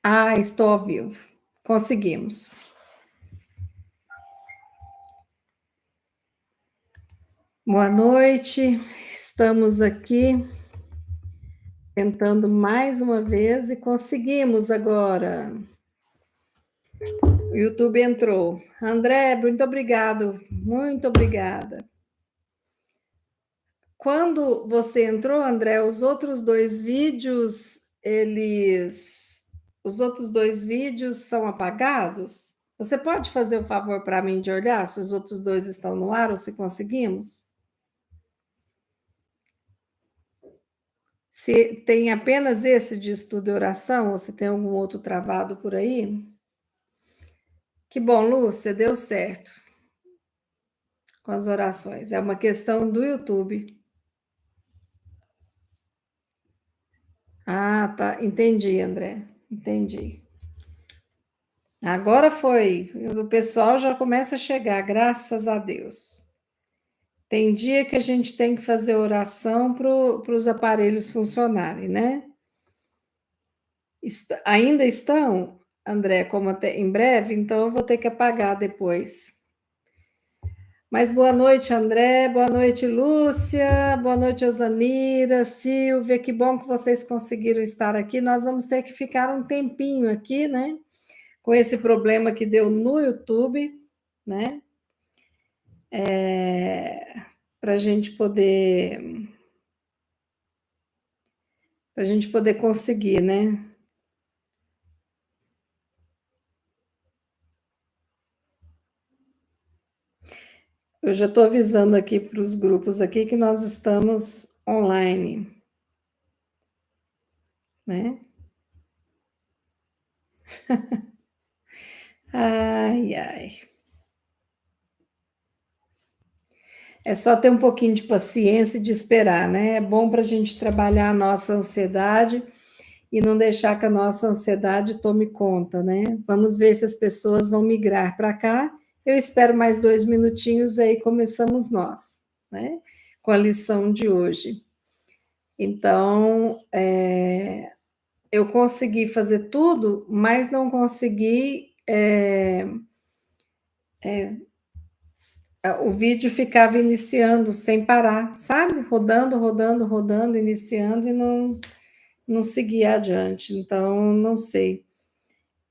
Ah, estou ao vivo. Conseguimos. Boa noite. Estamos aqui tentando mais uma vez e conseguimos agora. O YouTube entrou. André, muito obrigado. Muito obrigada. Quando você entrou, André, os outros dois vídeos, os outros dois vídeos são apagados? Você pode fazer o favor para mim de olhar se os outros dois estão no ar ou se conseguimos? Se tem apenas esse de estudo e oração, ou se tem algum outro travado por aí? Que bom, Lúcia, deu certo com as orações. É uma questão do YouTube. Ah, tá. Entendi, André. Entendi. Agora foi. O pessoal já começa a chegar, graças a Deus. Tem dia que a gente tem que fazer oração para os aparelhos funcionarem, né? Ainda estão, André, como até em breve, então eu vou ter que apagar depois. Mas boa noite, André, boa noite, Lúcia, boa noite, Osanira, Silvia, que bom que vocês conseguiram estar aqui. Nós vamos ter que ficar um tempinho aqui, né? Com esse problema que deu no YouTube, né? Para a gente poder conseguir, né? Eu já estou avisando aqui para os grupos aqui que nós estamos online, né? Ai, ai. É só ter um pouquinho de paciência e de esperar, né? É bom para a gente trabalhar a nossa ansiedade e não deixar que a nossa ansiedade tome conta, né? Vamos ver se as pessoas vão migrar para cá. Eu espero mais 2 minutinhos aí começamos nós, né? Com a lição de hoje. Então, eu consegui fazer tudo, mas não consegui. O vídeo ficava iniciando sem parar, sabe? Rodando, rodando, rodando, iniciando e não seguia adiante. Então, não sei.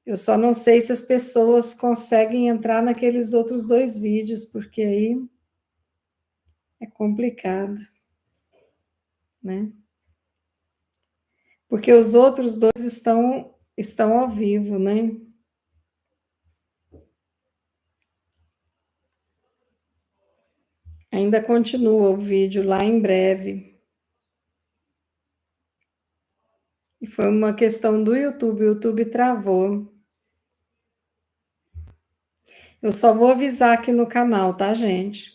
Eu só não sei se as pessoas conseguem entrar naqueles outros dois vídeos, porque aí é complicado, né? Porque os outros dois estão ao vivo, né? Ainda continua o vídeo lá em breve. E foi uma questão do YouTube, o YouTube travou. Eu só vou avisar aqui no canal, tá, gente?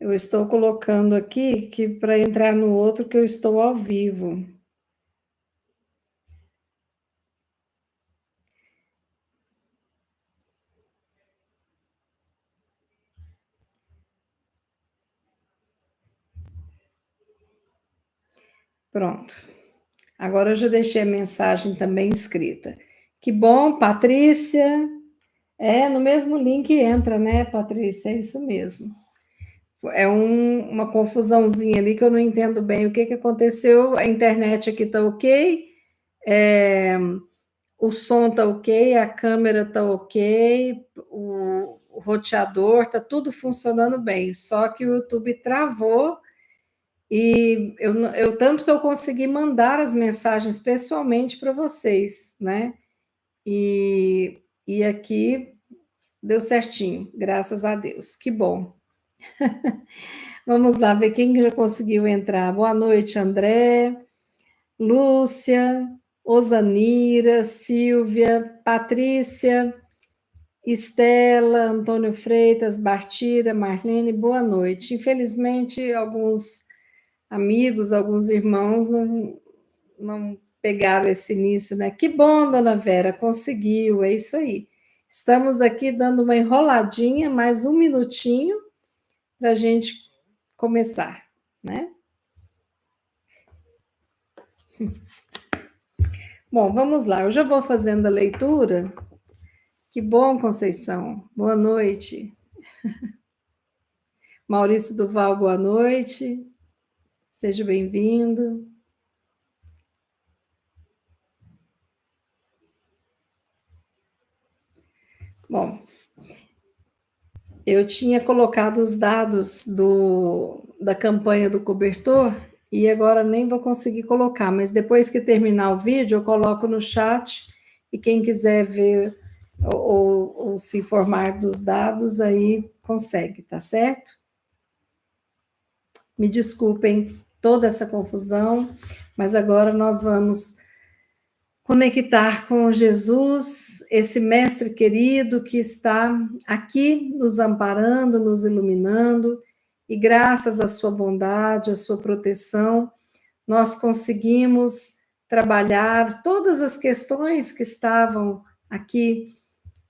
Eu estou colocando aqui que para entrar no outro que eu estou ao vivo. Pronto. Agora eu já deixei a mensagem também escrita. Que bom, Patrícia. É, no mesmo link entra, né, Patrícia? É isso mesmo. É uma confusãozinha ali que eu não entendo bem o que aconteceu. A internet aqui tá ok, o som tá ok, a câmera tá ok, o roteador tá tudo funcionando bem. Só que o YouTube travou e tanto que eu consegui mandar as mensagens pessoalmente para vocês, né? E aqui deu certinho, graças a Deus. Que bom. Vamos lá ver quem já conseguiu entrar. Boa noite, André, Lúcia, Osanira, Silvia, Patrícia, Estela, Antônio Freitas, Bartira, Marlene, boa noite. Infelizmente, alguns amigos, alguns irmãos não pegaram esse início, né? Que bom, dona Vera, conseguiu, é isso aí. Estamos aqui dando uma enroladinha, mais um minutinho para a gente começar, né? Bom, vamos lá, eu já vou fazendo a leitura. Que bom, Conceição. Boa noite. Maurício Duval, boa noite. Seja bem-vindo. Bom, eu tinha colocado os dados da campanha do cobertor e agora nem vou conseguir colocar, mas depois que terminar o vídeo, eu coloco no chat e quem quiser ver ou se informar dos dados, aí consegue, tá certo? Me desculpem toda essa confusão, mas agora nós vamos conectar com Jesus, esse mestre querido que está aqui nos amparando, nos iluminando, e graças à sua bondade, à sua proteção, nós conseguimos trabalhar todas as questões que estavam aqui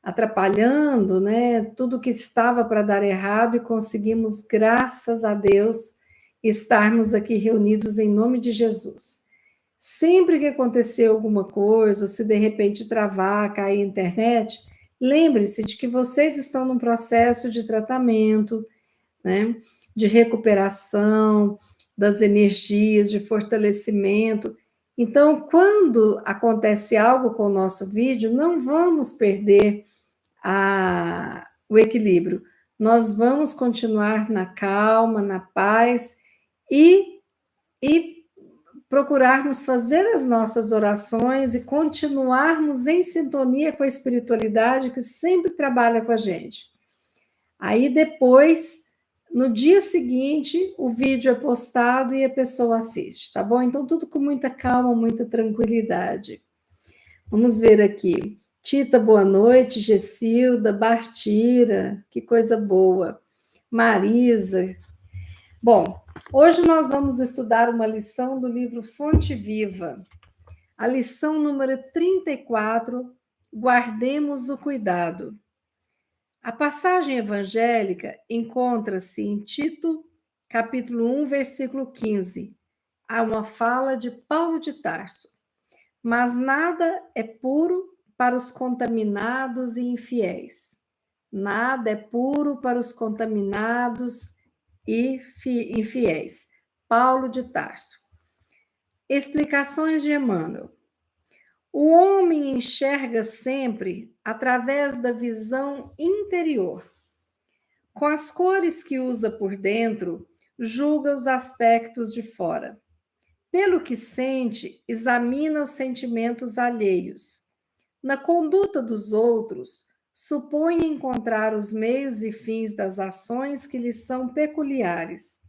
atrapalhando, né? Tudo que estava para dar errado e conseguimos, graças a Deus, estarmos aqui reunidos em nome de Jesus. Sempre que acontecer alguma coisa, ou se de repente travar, cair a internet, lembre-se de que vocês estão num processo de tratamento, né? De recuperação das energias, de fortalecimento. Então, quando acontece algo com o nosso vídeo, não vamos perder o equilíbrio. Nós vamos continuar na calma, na paz e procurarmos fazer as nossas orações e continuarmos em sintonia com a espiritualidade que sempre trabalha com a gente. Aí depois, no dia seguinte, o vídeo é postado e a pessoa assiste, tá bom? Então, tudo com muita calma, muita tranquilidade. Vamos ver aqui. Tita, boa noite. Gessilda, Bartira, que coisa boa. Marisa. Bom, hoje nós vamos estudar uma lição do livro Fonte Viva. A lição número 34, Guardemos o Cuidado. A passagem evangélica encontra-se em Tito, capítulo 1, versículo 15. Há uma fala de Paulo de Tarso. Mas nada é puro para os contaminados e infiéis. Nada é puro para os contaminados e infiéis. Paulo de Tarso. Explicações de Emmanuel. O homem enxerga sempre através da visão interior. Com as cores que usa por dentro, julga os aspectos de fora. Pelo que sente, examina os sentimentos alheios. Na conduta dos outros, supõe encontrar os meios e fins das ações que lhes são peculiares.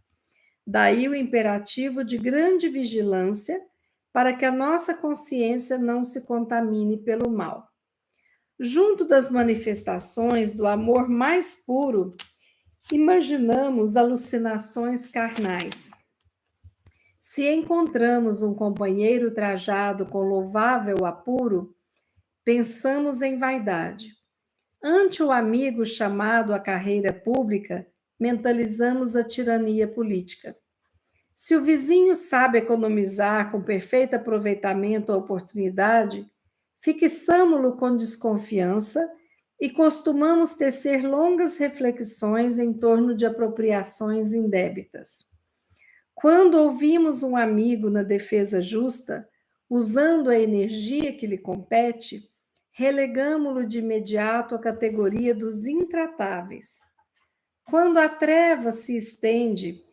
Daí o imperativo de grande vigilância para que a nossa consciência não se contamine pelo mal. Junto das manifestações do amor mais puro, imaginamos alucinações carnais. Se encontramos um companheiro trajado com louvável apuro, pensamos em vaidade. Ante o amigo chamado à carreira pública, mentalizamos a tirania política. Se o vizinho sabe economizar com perfeito aproveitamento a oportunidade, fixamo-lo com desconfiança e costumamos tecer longas reflexões em torno de apropriações indébitas. Quando ouvimos um amigo na defesa justa, usando a energia que lhe compete, relegamo-lo de imediato à categoria dos intratáveis. Quando a treva se estende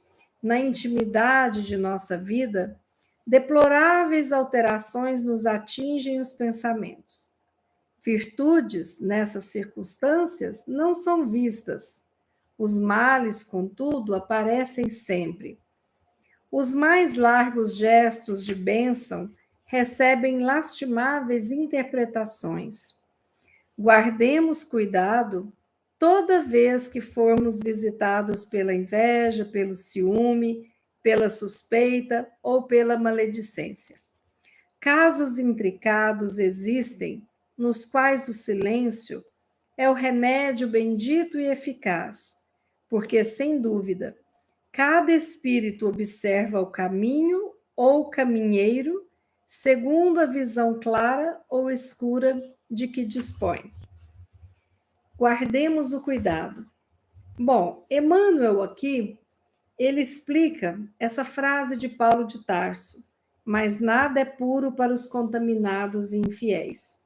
na intimidade de nossa vida, deploráveis alterações nos atingem os pensamentos. Virtudes, nessas circunstâncias, não são vistas. Os males, contudo, aparecem sempre. Os mais largos gestos de bênção recebem lastimáveis interpretações. Guardemos cuidado toda vez que formos visitados pela inveja, pelo ciúme, pela suspeita ou pela maledicência. Casos intricados existem, nos quais o silêncio é o remédio bendito e eficaz, porque, sem dúvida, cada espírito observa o caminho ou caminheiro segundo a visão clara ou escura de que dispõe. Guardemos o cuidado. Bom, Emmanuel aqui, ele explica essa frase de Paulo de Tarso: mas nada é puro para os contaminados e infiéis.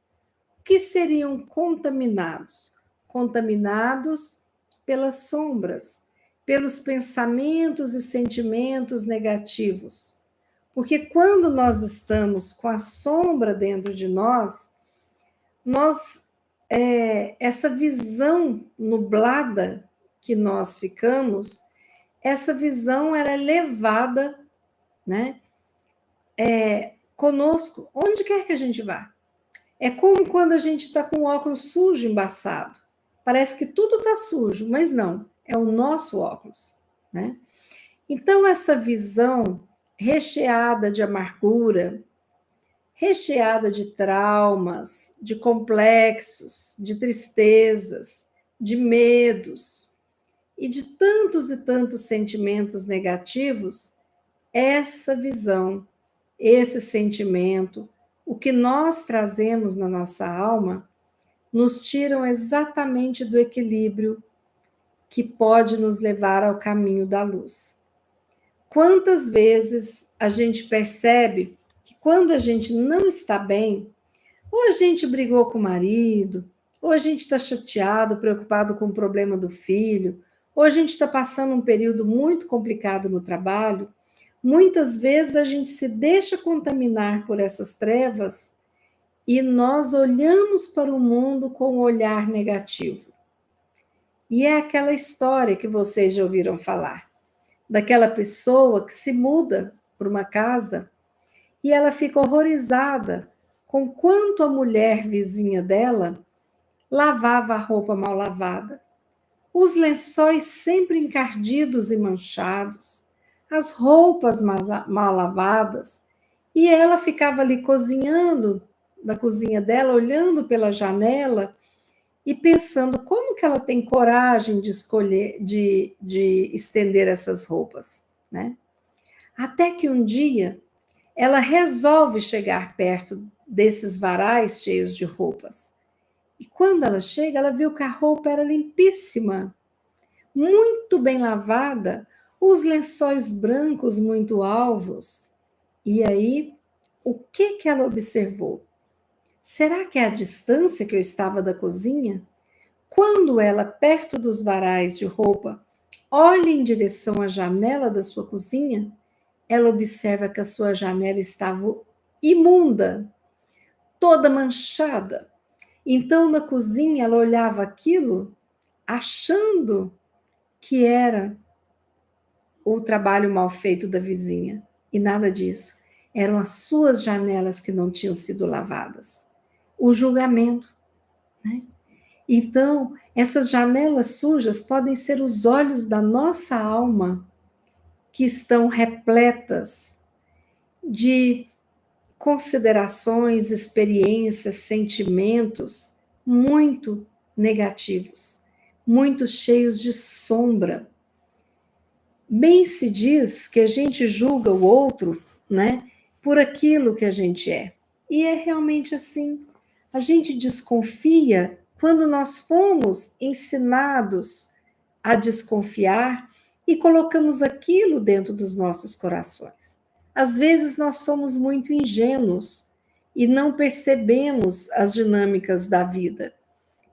O que seriam contaminados? Contaminados pelas sombras, pelos pensamentos e sentimentos negativos. Porque quando nós estamos com a sombra dentro de nós, essa visão nublada que nós ficamos, essa visão ela é levada, né, conosco, onde quer que a gente vá. É como quando a gente está com o óculos sujo, embaçado. Parece que tudo está sujo, mas não, é o nosso óculos, né? Então, essa visão recheada de amargura, recheada de traumas, de complexos, de tristezas, de medos e de tantos e tantos sentimentos negativos, essa visão, esse sentimento, o que nós trazemos na nossa alma, nos tiram exatamente do equilíbrio que pode nos levar ao caminho da luz. Quantas vezes a gente percebe que quando a gente não está bem, ou a gente brigou com o marido, ou a gente está chateado, preocupado com o problema do filho, ou a gente está passando um período muito complicado no trabalho, muitas vezes a gente se deixa contaminar por essas trevas e nós olhamos para o mundo com um olhar negativo. E é aquela história que vocês já ouviram falar, daquela pessoa que se muda para uma casa e ela fica horrorizada com quanto a mulher vizinha dela lavava a roupa mal lavada, os lençóis sempre encardidos e manchados, as roupas mal lavadas, e ela ficava ali cozinhando na cozinha dela, olhando pela janela e pensando como que ela tem coragem de escolher, de estender essas roupas, né? Até que um dia ela resolve chegar perto desses varais cheios de roupas. E quando ela chega, ela viu que a roupa era limpíssima, muito bem lavada, os lençóis brancos muito alvos. E aí, o que que ela observou? Será que é a distância que eu estava da cozinha? Quando ela, perto dos varais de roupa, olha em direção à janela da sua cozinha, ela observa que a sua janela estava imunda, toda manchada. Então, na cozinha, ela olhava aquilo, achando que era o trabalho mal feito da vizinha. E nada disso. Eram as suas janelas que não tinham sido lavadas. O julgamento, né? Então, essas janelas sujas podem ser os olhos da nossa alma, que estão repletas de considerações, experiências, sentimentos muito negativos, muito cheios de sombra. Bem se diz que a gente julga o outro, né, por aquilo que a gente é. E é realmente assim. A gente desconfia quando nós fomos ensinados a desconfiar e colocamos aquilo dentro dos nossos corações. Às vezes nós somos muito ingênuos e não percebemos as dinâmicas da vida.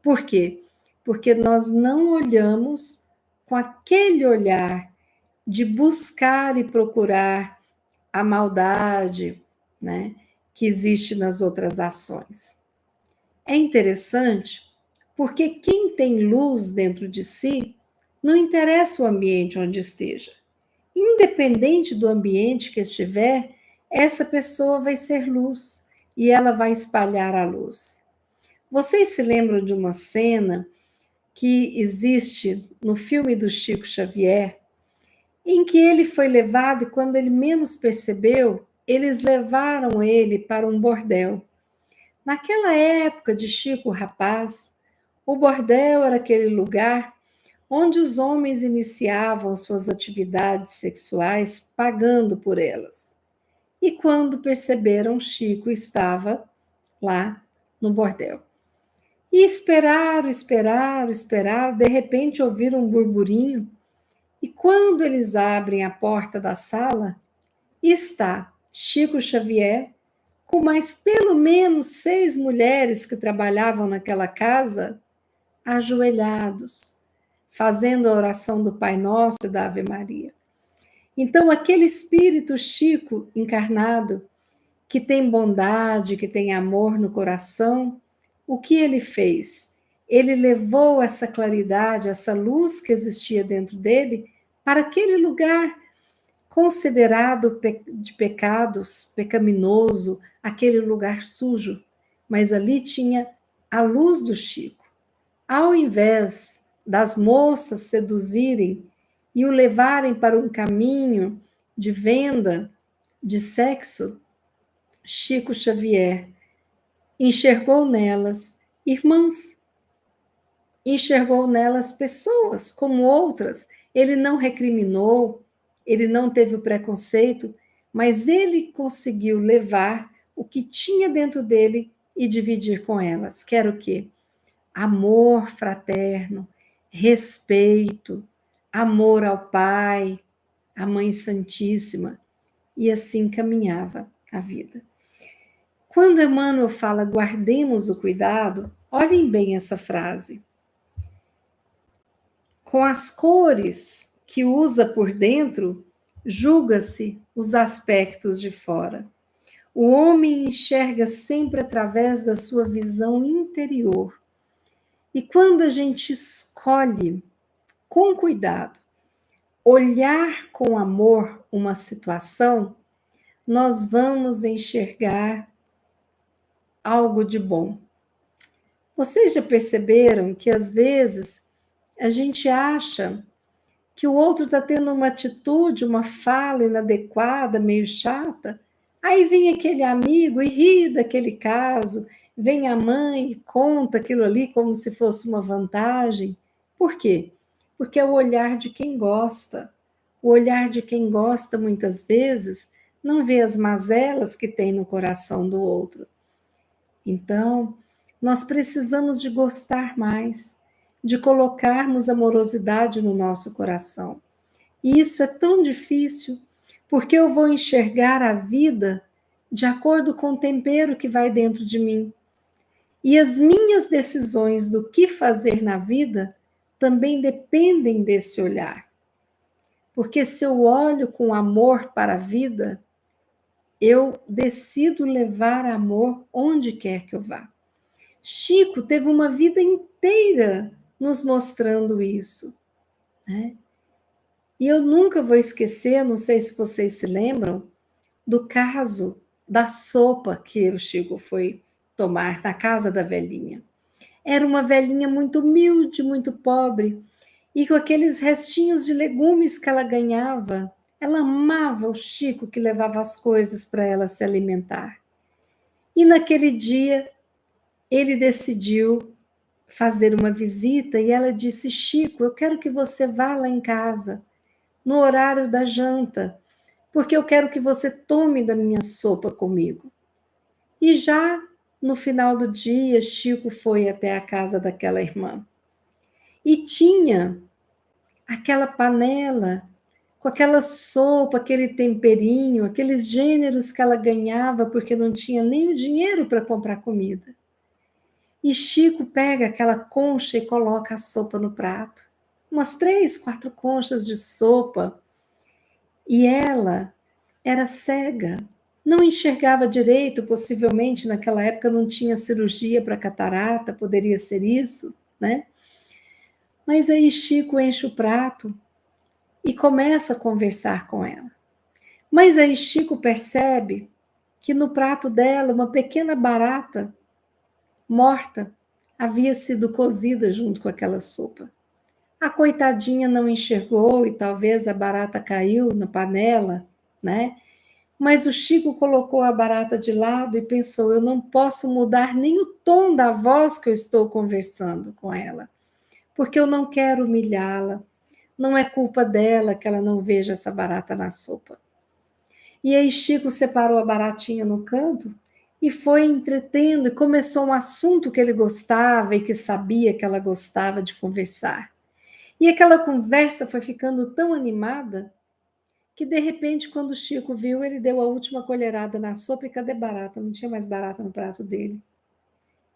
Por quê? Porque nós não olhamos com aquele olhar de buscar e procurar a maldade, né, que existe nas outras ações. É interessante porque quem tem luz dentro de si, não interessa o ambiente onde esteja. Independente do ambiente que estiver, essa pessoa vai ser luz e ela vai espalhar a luz. Vocês se lembram de uma cena que existe no filme do Chico Xavier, em que ele foi levado e quando ele menos percebeu, eles levaram ele para um bordel. Naquela época de Chico Rapaz, o bordel era aquele lugar onde os homens iniciavam suas atividades sexuais pagando por elas. E quando perceberam, Chico estava lá no bordel. E esperaram, de repente ouviram um burburinho, e quando eles abrem a porta da sala, está Chico Xavier com mais pelo menos 6 mulheres que trabalhavam naquela casa, ajoelhados, fazendo a oração do Pai Nosso e da Ave Maria. Então, aquele espírito Chico encarnado, que tem bondade, que tem amor no coração, o que ele fez? Ele levou essa claridade, essa luz que existia dentro dele, para aquele lugar considerado de pecados, pecaminoso, aquele lugar sujo. Mas ali tinha a luz do Chico. Ao invés das moças seduzirem e o levarem para um caminho de venda, de sexo, Chico Xavier enxergou nelas irmãs, enxergou nelas pessoas como outras. Ele não recriminou, ele não teve o preconceito, mas ele conseguiu levar o que tinha dentro dele e dividir com elas. Que era o quê? Amor fraterno, respeito, amor ao Pai, à Mãe Santíssima, e assim caminhava a vida. Quando Emmanuel fala guardemos o cuidado, olhem bem essa frase. Com as cores que usa por dentro, julga-se os aspectos de fora. O homem enxerga sempre através da sua visão interior. E quando a gente escolhe com cuidado, olhar com amor uma situação, nós vamos enxergar algo de bom. Vocês já perceberam que às vezes a gente acha que o outro está tendo uma atitude, uma fala inadequada, meio chata, aí vem aquele amigo e ri daquele caso, vem a mãe e conta aquilo ali como se fosse uma vantagem. Por quê? Porque é o olhar de quem gosta. O olhar de quem gosta, muitas vezes, não vê as mazelas que tem no coração do outro. Então, nós precisamos de gostar mais, de colocarmos amorosidade no nosso coração. E isso é tão difícil, porque eu vou enxergar a vida de acordo com o tempero que vai dentro de mim. E as minhas decisões do que fazer na vida também dependem desse olhar. Porque se eu olho com amor para a vida, eu decido levar amor onde quer que eu vá. Chico teve uma vida inteira nos mostrando isso, né? E eu nunca vou esquecer, não sei se vocês se lembram, do caso da sopa que o Chico foi tomar na casa da velhinha. Era uma velhinha muito humilde, muito pobre, e com aqueles restinhos de legumes que ela ganhava, ela amava o Chico que levava as coisas para ela se alimentar. E naquele dia, ele decidiu fazer uma visita e ela disse: Chico, eu quero que você vá lá em casa, no horário da janta, porque eu quero que você tome da minha sopa comigo. E já no final do dia, Chico foi até a casa daquela irmã. E tinha aquela panela com aquela sopa, aquele temperinho, aqueles gêneros que ela ganhava porque não tinha nem o dinheiro para comprar comida. E Chico pega aquela concha e coloca a sopa no prato. Umas 3, 4 conchas de sopa. E ela era cega, não enxergava direito, possivelmente naquela época não tinha cirurgia para catarata, poderia ser isso, né? Mas aí Chico enche o prato e começa a conversar com ela. Mas aí Chico percebe que no prato dela uma pequena barata morta havia sido cozida junto com aquela sopa. A coitadinha não enxergou e talvez a barata caiu na panela, né? Mas o Chico colocou a barata de lado e pensou: eu não posso mudar nem o tom da voz que eu estou conversando com ela, porque eu não quero humilhá-la. Não é culpa dela que ela não veja essa barata na sopa. E aí Chico separou a baratinha no canto e foi entretendo e começou um assunto que ele gostava e que sabia que ela gostava de conversar. E aquela conversa foi ficando tão animada que de repente, quando o Chico viu, ele deu a última colherada na sopa e cadê barata? Não tinha mais barata no prato dele.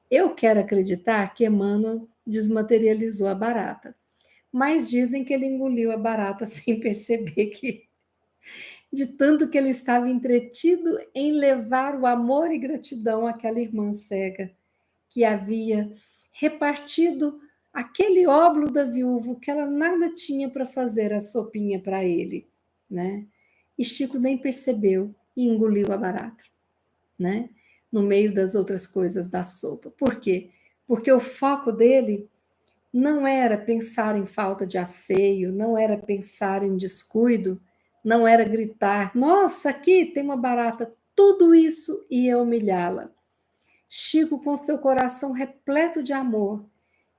Eu quero acreditar que Emmanuel desmaterializou a barata, mas dizem que ele engoliu a barata sem perceber que de tanto que ele estava entretido em levar o amor e gratidão àquela irmã cega que havia repartido aquele óbolo da viúva que ela nada tinha para fazer a sopinha para ele, né? E Chico nem percebeu e engoliu a barata, né? No meio das outras coisas da sopa. Por quê? Porque o foco dele não era pensar em falta de asseio, não era pensar em descuido, não era gritar: nossa, aqui tem uma barata. Tudo isso ia humilhá-la. Chico, com seu coração repleto de amor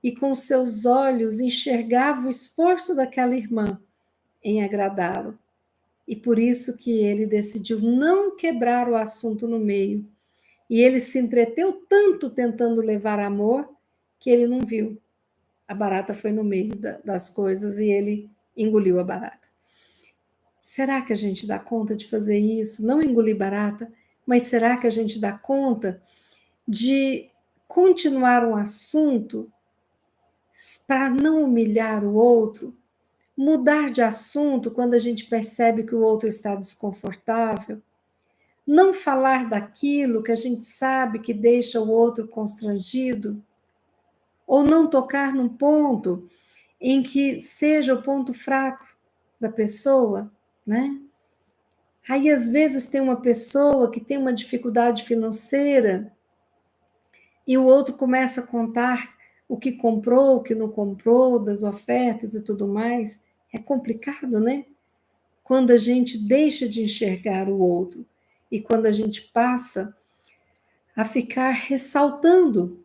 e com seus olhos, enxergava o esforço daquela irmã em agradá-lo. E por isso que ele decidiu não quebrar o assunto no meio. E ele se entreteu tanto tentando levar amor que ele não viu. A barata foi no meio das coisas e ele engoliu a barata. Será que a gente dá conta de fazer isso? Não engolir barata, mas será que a gente dá conta de continuar um assunto para não humilhar o outro? Mudar de assunto quando a gente percebe que o outro está desconfortável? Não falar daquilo que a gente sabe que deixa o outro constrangido? Ou não tocar num ponto em que seja o ponto fraco da pessoa, né? Aí, às vezes, tem uma pessoa que tem uma dificuldade financeira e o outro começa a contar o que comprou, o que não comprou, das ofertas e tudo mais. É complicado, né? Quando a gente deixa de enxergar o outro e quando a gente passa a ficar ressaltando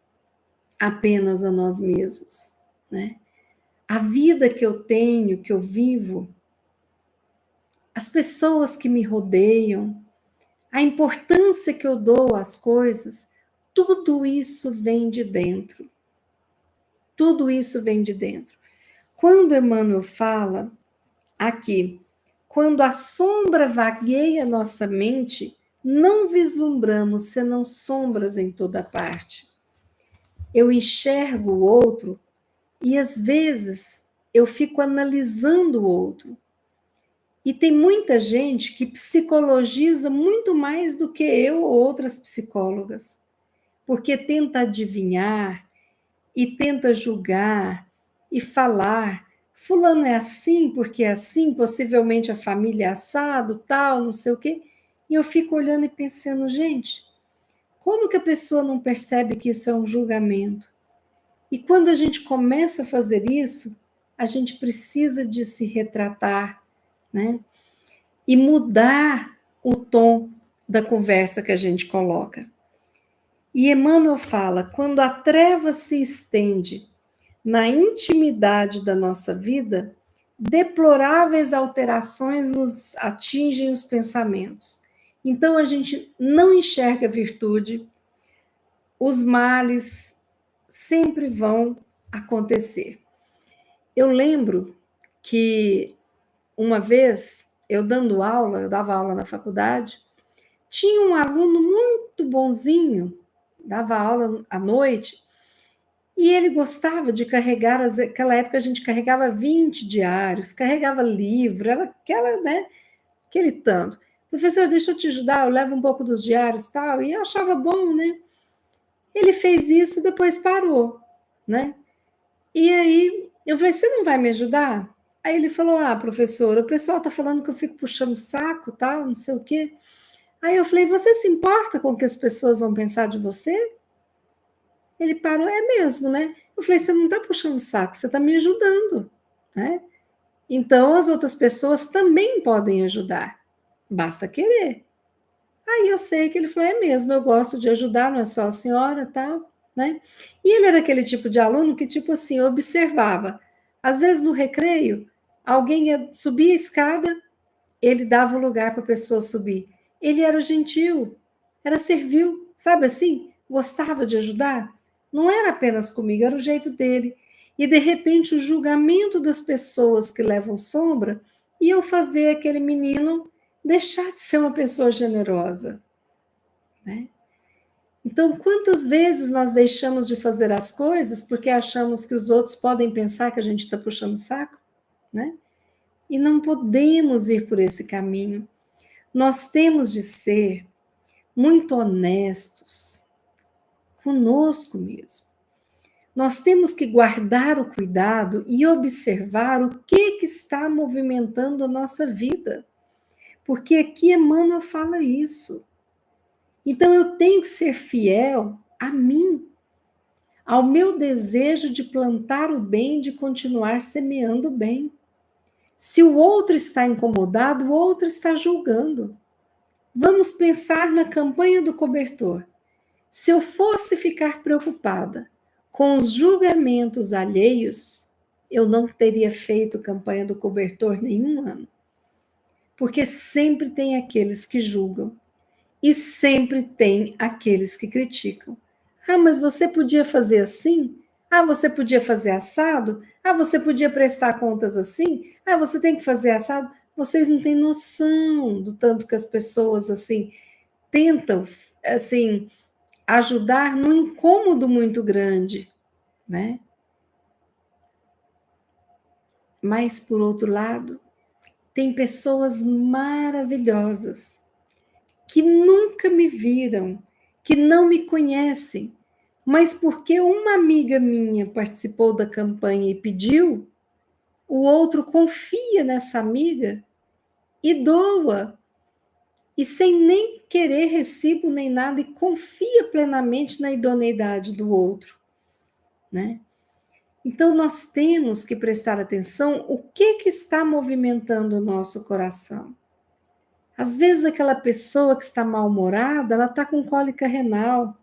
apenas a nós mesmos, né? A vida que eu tenho, que eu vivo, as pessoas que me rodeiam, a importância que eu dou às coisas, tudo isso vem de dentro. Tudo isso vem de dentro. Quando Emmanuel fala aqui, quando a sombra vagueia nossa mente, não vislumbramos senão sombras em toda parte. Eu enxergo o outro e às vezes eu fico analisando o outro. E tem muita gente que psicologiza muito mais do que eu ou outras psicólogas, porque tenta adivinhar e tenta julgar e falar. Fulano é assim, porque é assim, possivelmente a família é assado, tal, não sei o quê. E eu fico olhando e pensando, gente, como que a pessoa não percebe que isso é um julgamento? E quando a gente começa a fazer isso, a gente precisa de se retratar, né? E mudar o tom da conversa que a gente coloca. E Emmanuel fala: quando a treva se estende na intimidade da nossa vida, deploráveis alterações nos atingem os pensamentos. Então a gente não enxerga virtude, os males sempre vão acontecer. Eu lembro que uma vez eu dando aula, eu dava aula na faculdade, tinha um aluno muito bonzinho, dava aula à noite, e ele gostava de carregar, naquela época a gente carregava 20 diários, carregava livro, era aquela, né, aquele tanto. Professor, deixa eu te ajudar, eu levo um pouco dos diários e tal, e eu achava bom, né? Ele fez isso, depois parou, né? E aí eu falei, você não vai me ajudar? Aí ele falou, ah, professora, o pessoal tá falando que eu fico puxando o saco, tal, não sei o quê. Aí eu falei, você se importa com o que as pessoas vão pensar de você? Ele parou, é mesmo, né? Eu falei, você não está puxando o saco, você está me ajudando, né? Então as outras pessoas também podem ajudar, basta querer, Aí eu sei que ele falou, é mesmo, eu gosto de ajudar, não é só a senhora, tal, né? E ele era aquele tipo de aluno que, tipo assim, observava. Às vezes no recreio, alguém ia subir a escada, ele dava o lugar para a pessoa subir. Ele era gentil, era servil, sabe assim? Gostava de ajudar. Não era apenas comigo, era o jeito dele. E de repente o julgamento das pessoas que levam sombra iam fazer aquele menino deixar de ser uma pessoa generosa, né? Então, quantas vezes nós deixamos de fazer as coisas porque achamos que os outros podem pensar que a gente está puxando o saco, né? E não podemos ir por esse caminho. Nós temos de ser muito honestos conosco mesmo. Nós temos que guardar o cuidado e observar o que está movimentando a nossa vida. Porque aqui Emmanuel fala isso. Então eu tenho que ser fiel a mim, ao meu desejo de plantar o bem, de continuar semeando o bem. Se o outro está incomodado, o outro está julgando. Vamos pensar na campanha do cobertor. Se eu fosse ficar preocupada com os julgamentos alheios, eu não teria feito campanha do cobertor nenhum ano. Porque sempre tem aqueles que julgam e sempre tem aqueles que criticam. Ah, mas você podia fazer assim? Ah, você podia fazer assado? Ah, você podia prestar contas assim? Ah, você tem que fazer assado? Vocês não têm noção do tanto que as pessoas assim tentam assim ajudar num incômodo muito grande, né? Mas por outro lado, tem pessoas maravilhosas que nunca me viram, que não me conhecem, mas porque uma amiga minha participou da campanha e pediu, o outro confia nessa amiga e doa, e sem nem querer recibo nem nada, e confia plenamente na idoneidade do outro, né? Então nós temos que prestar atenção o que está movimentando o nosso coração. Às vezes aquela pessoa que está mal-humorada, ela está com cólica renal.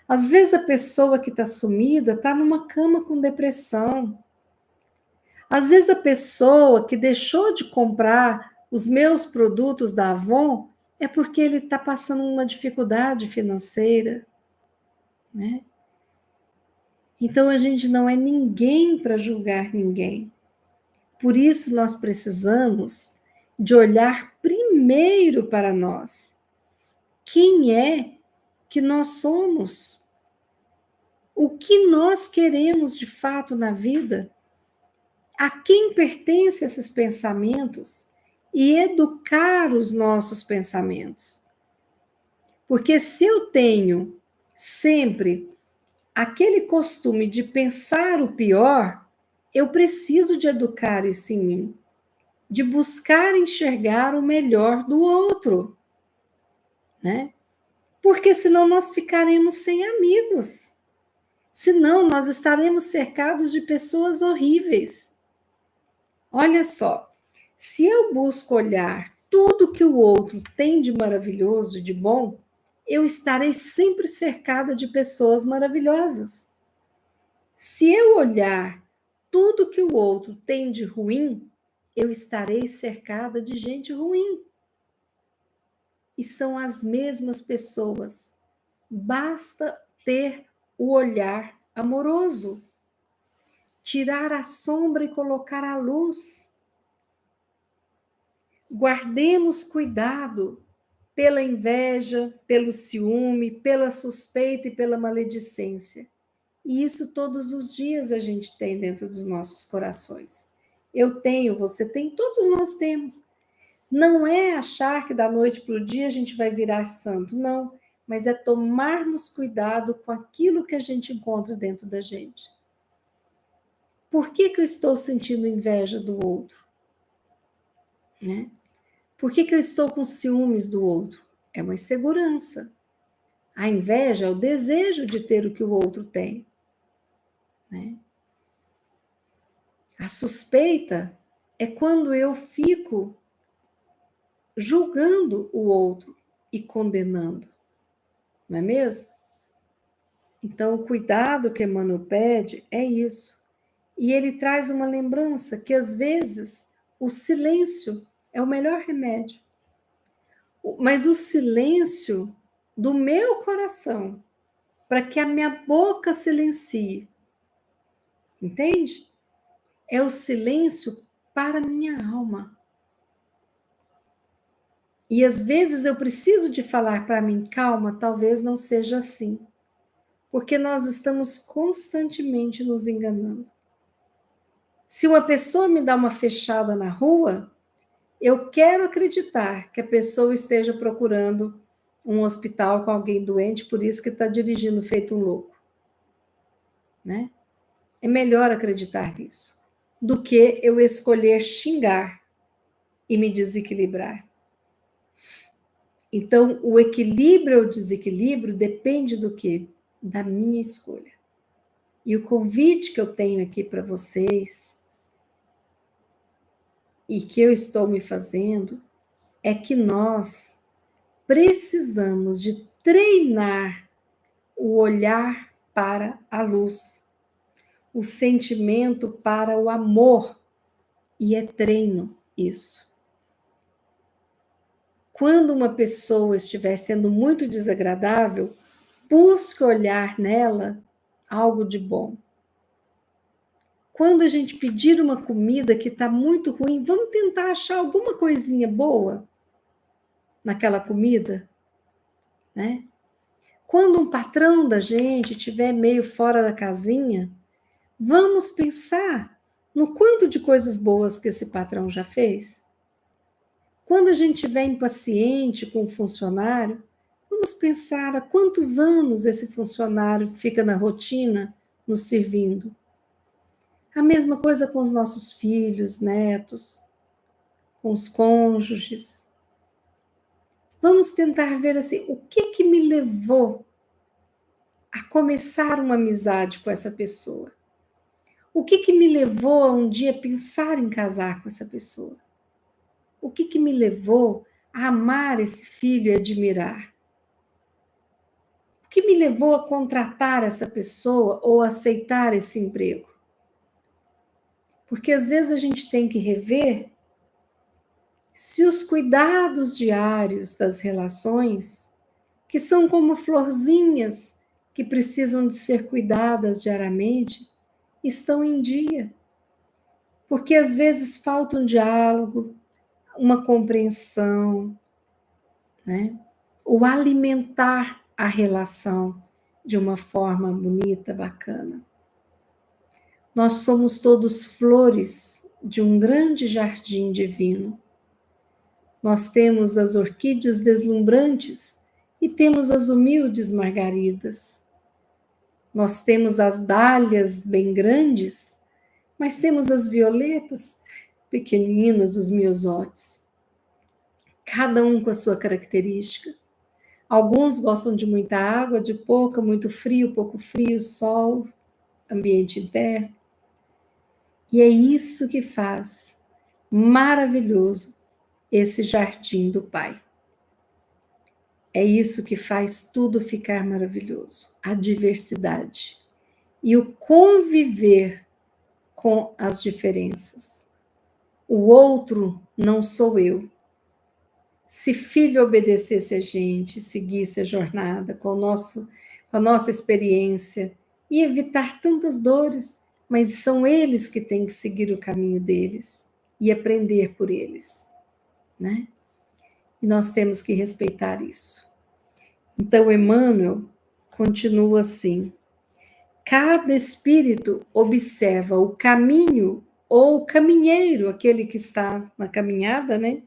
Às vezes a pessoa que está sumida está numa cama com depressão. Às vezes a pessoa que deixou de comprar os meus produtos da Avon é porque ele está passando uma dificuldade financeira, né? Então a gente não é ninguém para julgar ninguém. Por isso nós precisamos de olhar primeiro para nós. Quem é que nós somos? O que nós queremos de fato na vida? A quem pertencem esses pensamentos? E educar os nossos pensamentos. Porque se eu tenho sempre aquele costume de pensar o pior, eu preciso de educar isso em mim, de buscar enxergar o melhor do outro, né? Porque senão nós ficaremos sem amigos. Senão nós estaremos cercados de pessoas horríveis. Olha só, se eu busco olhar tudo que o outro tem de maravilhoso e de bom, eu estarei sempre cercada de pessoas maravilhosas. Se eu olhar tudo que o outro tem de ruim, eu estarei cercada de gente ruim. E são as mesmas pessoas. Basta ter o olhar amoroso, tirar a sombra e colocar a luz. Guardemos cuidado pela inveja, pelo ciúme, pela suspeita e pela maledicência. E isso todos os dias a gente tem dentro dos nossos corações. Eu tenho, você tem, todos nós temos. Não é achar que da noite para o dia a gente vai virar santo, não. Mas é tomarmos cuidado com aquilo que a gente encontra dentro da gente. Por que eu estou sentindo inveja do outro? Né? Por que eu estou com ciúmes do outro? É uma insegurança. A inveja é o desejo de ter o que o outro tem. Né? A suspeita é quando eu fico julgando o outro. e condenando, não é mesmo? Então, o cuidado que Emmanuel pede é isso. E ele traz uma lembrança que, às vezes, o silêncio é o melhor remédio. Mas o silêncio do meu coração, para que a minha boca silencie, entende? É o silêncio para a minha alma. E às vezes eu preciso de falar para mim, calma, talvez não seja assim. Porque nós estamos constantemente nos enganando. Se uma pessoa me dá uma fechada na rua, eu quero acreditar que a pessoa esteja procurando um hospital com alguém doente, por isso que está dirigindo feito um louco. Né? É melhor acreditar nisso do que eu escolher xingar e me desequilibrar. Então, o equilíbrio ou desequilíbrio depende do quê? Da minha escolha. E o convite que eu tenho aqui para vocês e que eu estou me fazendo é que nós precisamos de treinar o olhar para a luz, o sentimento para o amor, e é treino isso. Quando uma pessoa estiver sendo muito desagradável, busque olhar nela algo de bom. Quando a gente pedir uma comida que está muito ruim, vamos tentar achar alguma coisinha boa naquela comida, né? Quando um patrão da gente estiver meio fora da casinha, vamos pensar no quanto de coisas boas que esse patrão já fez. Quando a gente estiver impaciente com o funcionário, vamos pensar há quantos anos esse funcionário fica na rotina nos servindo. A mesma coisa com os nossos filhos, netos, com os cônjuges. Vamos tentar ver assim, o que me levou a começar uma amizade com essa pessoa? O que me levou a um dia pensar em casar com essa pessoa? O que me levou a amar esse filho e admirar? O que me levou a contratar essa pessoa ou aceitar esse emprego? Porque às vezes a gente tem que rever se os cuidados diários das relações, que são como florzinhas que precisam de ser cuidadas diariamente, estão em dia. Porque às vezes falta um diálogo, uma compreensão, né? O alimentar a relação de uma forma bonita, bacana. Nós somos todos flores de um grande jardim divino. Nós temos as orquídeas deslumbrantes e temos as humildes margaridas. Nós temos as dálias bem grandes, mas temos as violetas pequeninas, os miosótis. Cada um com a sua característica. Alguns gostam de muita água, de pouca, muito frio, pouco frio, sol, ambiente interno. E é isso que faz maravilhoso esse jardim do Pai. É isso que faz tudo ficar maravilhoso, a diversidade e o conviver com as diferenças. O outro não sou eu. Se filho obedecesse a gente, seguisse a jornada com a nossa experiência e evitar tantas dores, mas são eles que têm que seguir o caminho deles e aprender por eles, né? E nós temos que respeitar isso. Então, Emmanuel continua assim: cada espírito observa o caminho ou o caminheiro, aquele que está na caminhada, né?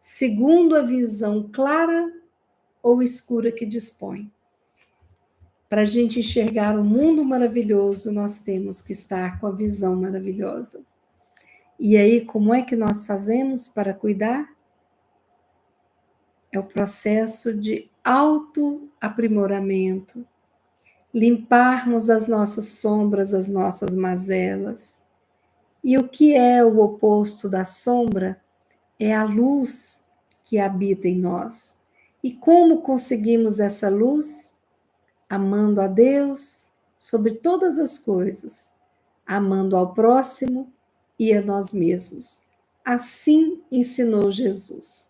Segundo a visão clara ou escura que dispõe. Para a gente enxergar o mundo maravilhoso, nós temos que estar com a visão maravilhosa. E aí, como é que nós fazemos para cuidar? É o processo de autoaprimoramento, limparmos as nossas sombras, as nossas mazelas. E o que é o oposto da sombra? É a luz que habita em nós. E como conseguimos essa luz? Amando a Deus sobre todas as coisas, amando ao próximo e a nós mesmos. Assim ensinou Jesus,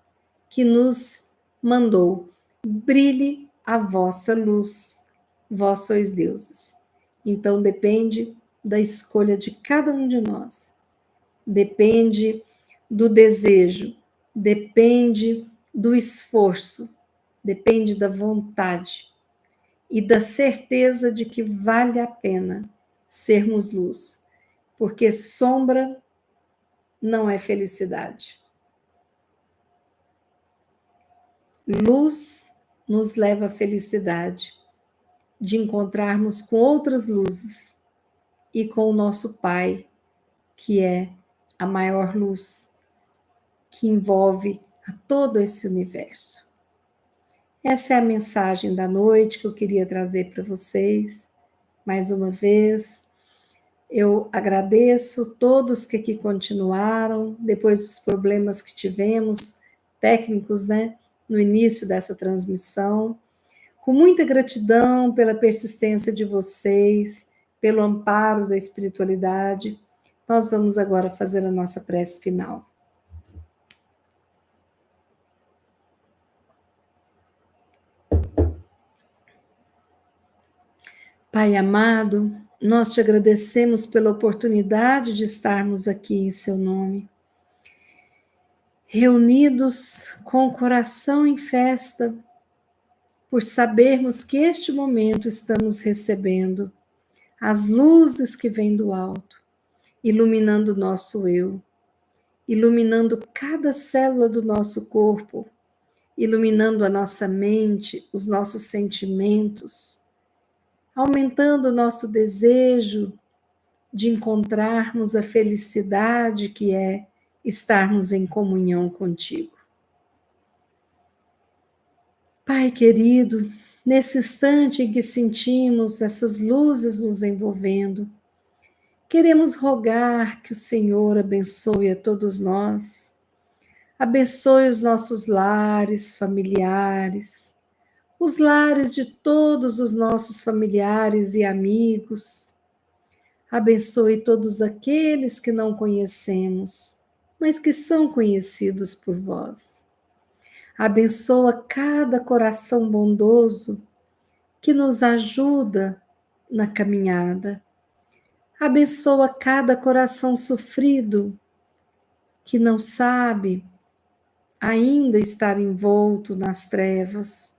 que nos mandou: brilhe a vossa luz, vós sois deuses. Então depende da escolha de cada um de nós, depende do desejo, depende do esforço, depende da vontade e da certeza de que vale a pena sermos luz, porque sombra não é felicidade. Luz nos leva à felicidade de encontrarmos com outras luzes e com o nosso Pai, que é a maior luz que envolve a todo esse universo. Essa é a mensagem da noite que eu queria trazer para vocês. Mais uma vez, eu agradeço todos que aqui continuaram, depois dos problemas que tivemos, técnicos, né, no início dessa transmissão. Com muita gratidão pela persistência de vocês, pelo amparo da espiritualidade, nós vamos agora fazer a nossa prece final. Pai amado, nós te agradecemos pela oportunidade de estarmos aqui em seu nome, reunidos com o coração em festa, por sabermos que este momento estamos recebendo as luzes que vêm do alto, iluminando o nosso eu, iluminando cada célula do nosso corpo, iluminando a nossa mente, os nossos sentimentos, aumentando o nosso desejo de encontrarmos a felicidade que é estarmos em comunhão contigo. Pai querido, nesse instante em que sentimos essas luzes nos envolvendo, queremos rogar que o Senhor abençoe a todos nós, abençoe os nossos lares familiares, os lares de todos os nossos familiares e amigos. Abençoe todos aqueles que não conhecemos, mas que são conhecidos por vós. Abençoa cada coração bondoso que nos ajuda na caminhada. Abençoa cada coração sofrido que não sabe ainda estar envolto nas trevas,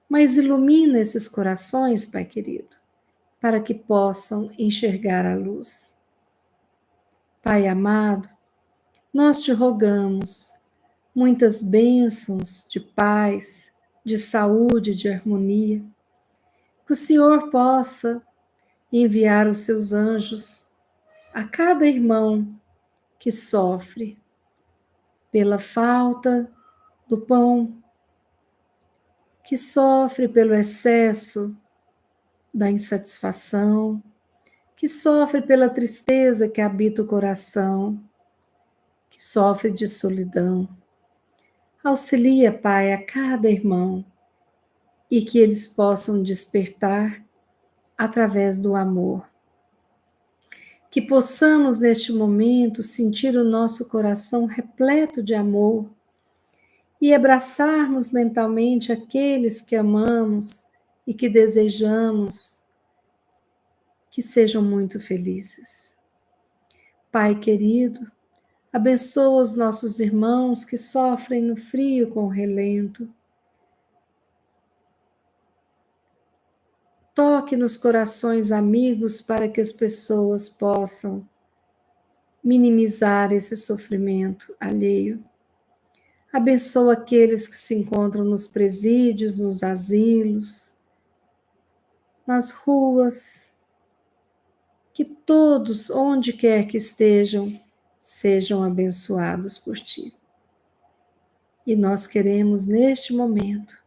mas ilumina esses corações, Pai querido, para que possam enxergar a luz. Pai amado, nós te rogamos muitas bênçãos de paz, de saúde, de harmonia, que o Senhor possa enviar os seus anjos a cada irmão que sofre pela falta do pão, que sofre pelo excesso da insatisfação, que sofre pela tristeza que habita o coração, que sofre de solidão. Auxilia, Pai, a cada irmão e que eles possam despertar através do amor. Que possamos, neste momento, sentir o nosso coração repleto de amor e abraçarmos mentalmente aqueles que amamos e que desejamos que sejam muito felizes. Pai querido, abençoa os nossos irmãos que sofrem no frio com o relento. Toque nos corações amigos para que as pessoas possam minimizar esse sofrimento alheio. Abençoa aqueles que se encontram nos presídios, nos asilos, nas ruas. Que todos, onde quer que estejam, sejam abençoados por ti. E nós queremos, neste momento,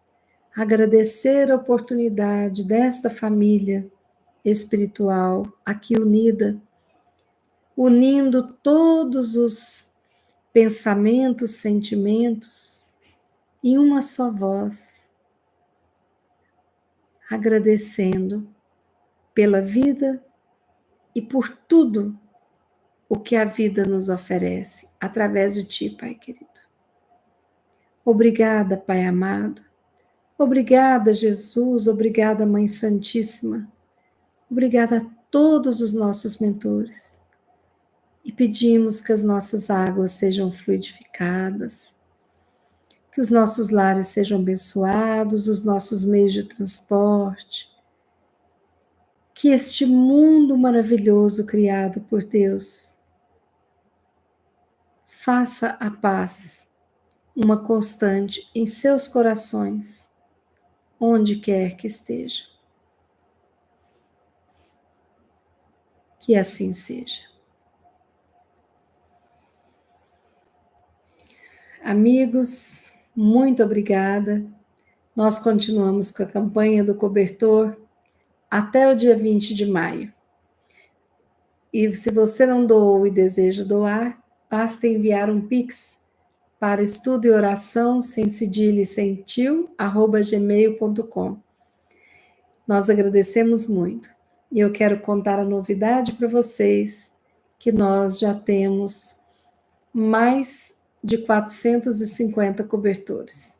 agradecer a oportunidade desta família espiritual aqui unida, unindo todos os pensamentos, sentimentos em uma só voz, agradecendo pela vida e por tudo o que a vida nos oferece através de Ti, Pai querido. Obrigada, Pai amado. Obrigada, Jesus. Obrigada, Mãe Santíssima. Obrigada a todos os nossos mentores. E pedimos que as nossas águas sejam fluidificadas, que os nossos lares sejam abençoados, os nossos meios de transporte, que este mundo maravilhoso criado por Deus faça a paz uma constante em seus corações, onde quer que esteja. Que assim seja. Amigos, muito obrigada. Nós continuamos com a campanha do cobertor até o dia 20 de maio. E se você não doou e deseja doar, basta enviar um Pix para estudo e oração sem cedilha e sem tio, @gmail.com. Nós agradecemos muito. E eu quero contar a novidade para vocês, que nós já temos mais de 450 cobertores.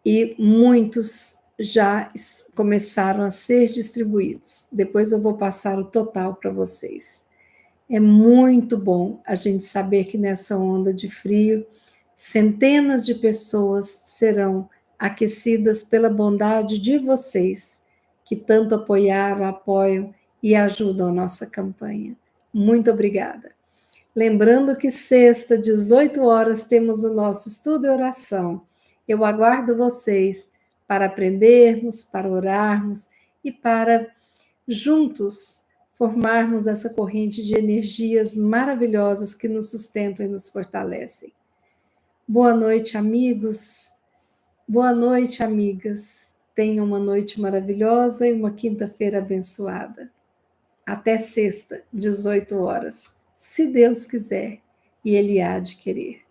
E muitos já começaram a ser distribuídos. Depois eu vou passar o total para vocês. É muito bom a gente saber que nessa onda de frio, centenas de pessoas serão aquecidas pela bondade de vocês, que tanto apoiaram, apoiam e ajudam a nossa campanha. Muito obrigada. Lembrando que sexta, 18 horas, temos o nosso estudo e oração. Eu aguardo vocês para aprendermos, para orarmos e para juntos formarmos essa corrente de energias maravilhosas que nos sustentam e nos fortalecem. Boa noite, amigos. Boa noite, amigas. Tenham uma noite maravilhosa e uma quinta-feira abençoada. Até sexta, 18 horas, se Deus quiser, e Ele há de querer.